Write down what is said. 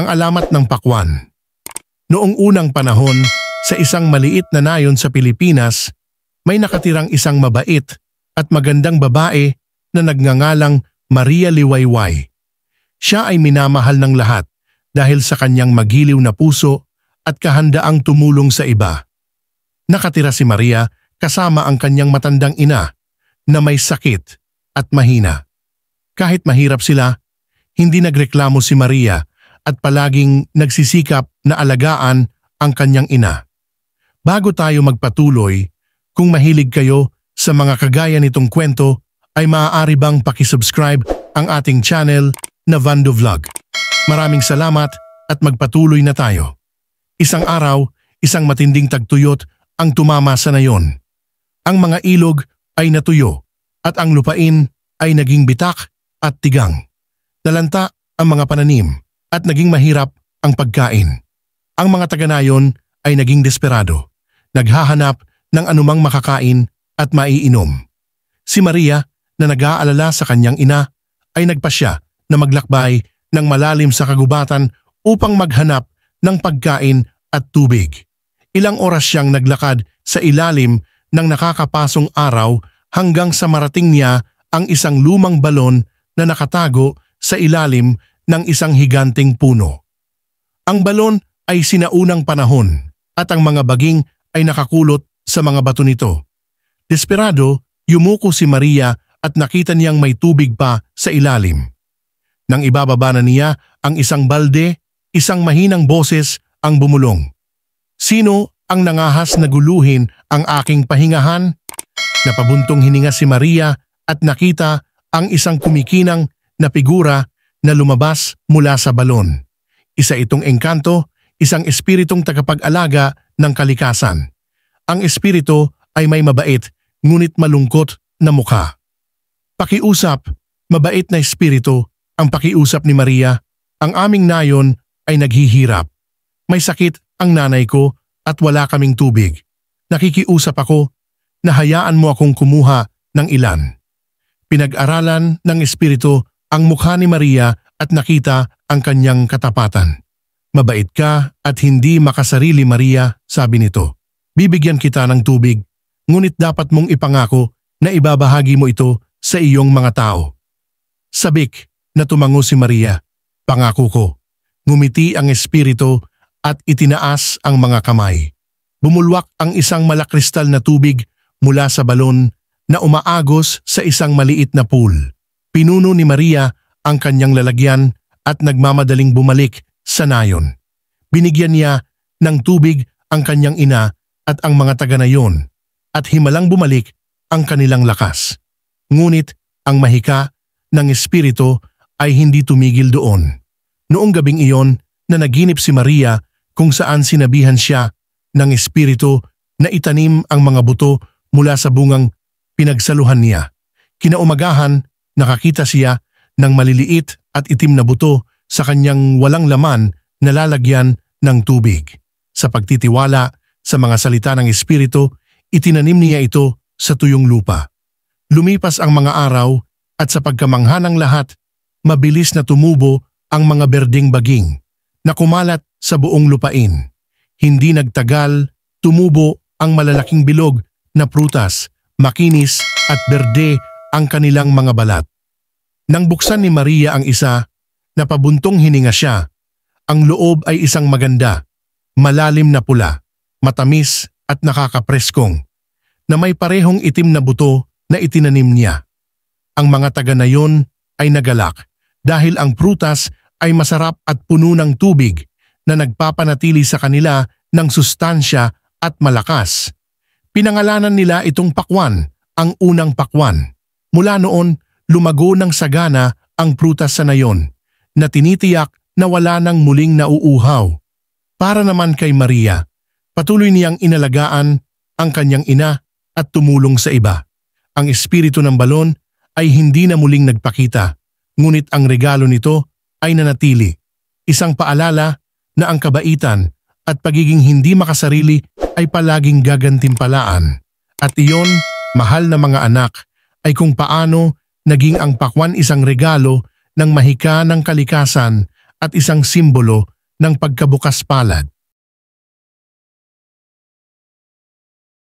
Ang alamat ng pakwan. Noong unang panahon, sa isang maliit na nayon sa Pilipinas, may nakatirang isang mabait at magandang babae na nagngangalang Maria Liwayway. Siya ay minamahal ng lahat dahil sa kanyang magiliw na puso at kahandaang tumulong sa iba. Nakatira si Maria kasama ang kanyang matandang ina na may sakit at mahina. Kahit mahirap sila, hindi nagreklamo si Maria at palaging nagsisikap na alagaan ang kanyang ina. Bago tayo magpatuloy, kung mahilig kayo sa mga kagaya nitong kwento, ay maaari bang pakisubscribe ang ating channel na Vando Vlog. Maraming salamat at magpatuloy na tayo. Isang araw, isang matinding tagtuyot ang tumama sa nayon. Ang mga ilog ay natuyo at ang lupain ay naging bitak at tigang. Nalanta ang mga pananim at naging mahirap ang pagkain. Ang mga taga-nayon ay naging desperado, naghahanap ng anumang makakain at maiinom. Si Maria na nag-aalala sa kanyang ina ay nagpasya na maglakbay ng malalim sa kagubatan upang maghanap ng pagkain at tubig. Ilang oras siyang naglakad sa ilalim ng nakakapasong araw hanggang sa marating niya ang isang lumang balon na nakatago sa ilalim ng isang higanting puno. Ang balon ay sinaunang panahon at ang mga baging ay nakakulot sa mga bato nito. Desperado, yumuko si Maria at nakita niyang may tubig pa sa ilalim. Nang ibababa na niya ang isang balde, isang mahinang boses ang bumulong. "Sino ang nangahas na guluhin ang aking pahingahan?" Napabuntong hininga si Maria at nakita ang isang kumikinang na figura na lumabas mula sa balon. Isa itong engkanto, isang espiritong tagapag-alaga ng kalikasan. Ang espiritu ay may mabait ngunit malungkot na mukha. "Pakiusap, mabait na espiritu," ang pakiusap ni Maria. "Ang aming nayon ay naghihirap. May sakit ang nanay ko at wala kaming tubig. Nakikiusap ako na hayaan mo akong kumuha ng ilan." Pinag-aralan ng espiritu ang mukha ni Maria at nakita ang kanyang katapatan. "Mabait ka at hindi makasarili, Maria," sabi nito. "Bibigyan kita ng tubig, ngunit dapat mong ipangako na ibabahagi mo ito sa iyong mga tao." Sabik na tumango si Maria. "Pangako ko." Ngumiti ang espiritu at itinaas ang mga kamay. Bumulwak ang isang malakristal na tubig mula sa balon na umaagos sa isang maliit na pool. Pinuno ni Maria ang kanyang lalagyan at nagmamadaling bumalik sa nayon. Binigyan niya ng tubig ang kanyang ina at ang mga taga-nayon at himalang bumalik ang kanilang lakas. Ngunit ang mahika ng espiritu ay hindi tumigil doon. Noong gabing iyon, nanaginip si Maria kung saan sinabihan siya ng espiritu na itanim ang mga buto mula sa bungang pinagsaluhan niya. Kinaumagahan, nakakita siya ng maliliit at itim na buto sa kanyang walang laman na lalagyan ng tubig. Sa pagtitiwala sa mga salita ng espiritu, itinanim niya ito sa tuyong lupa. Lumipas ang mga araw at sa pagkamangha ng lahat, mabilis na tumubo ang mga berdeng baging na kumalat sa buong lupain. Hindi nagtagal, tumubo ang malalaking bilog na prutas, makinis at berde ang kanilang mga balat. Nang buksan ni Maria ang isa, napabuntong hininga siya. Ang loob ay isang maganda, malalim na pula, matamis at nakakapreskong, na may parehong itim na buto na itinanim niya. Ang mga taga-nayon ay nagalak dahil ang prutas ay masarap at puno ng tubig na nagpapanatili sa kanila ng sustansya at malakas. Pinangalanan nila itong pakwan, ang unang pakwan. Mula noon, lumago ng sagana ang prutas sa nayon, na tinitiyak na wala nang muling nauuhaw. Para naman kay Maria, patuloy niyang inalagaan ang kanyang ina at tumulong sa iba. Ang espiritu ng balon ay hindi na muling nagpakita, ngunit ang regalo nito ay nanatili. Isang paalala na ang kabaitan at pagiging hindi makasarili ay palaging gagantimpalaan. At iyon, mahal na mga anak, ay kung paano naging ang pakwan isang regalo ng mahika ng kalikasan at isang simbolo ng pagkabukas palad.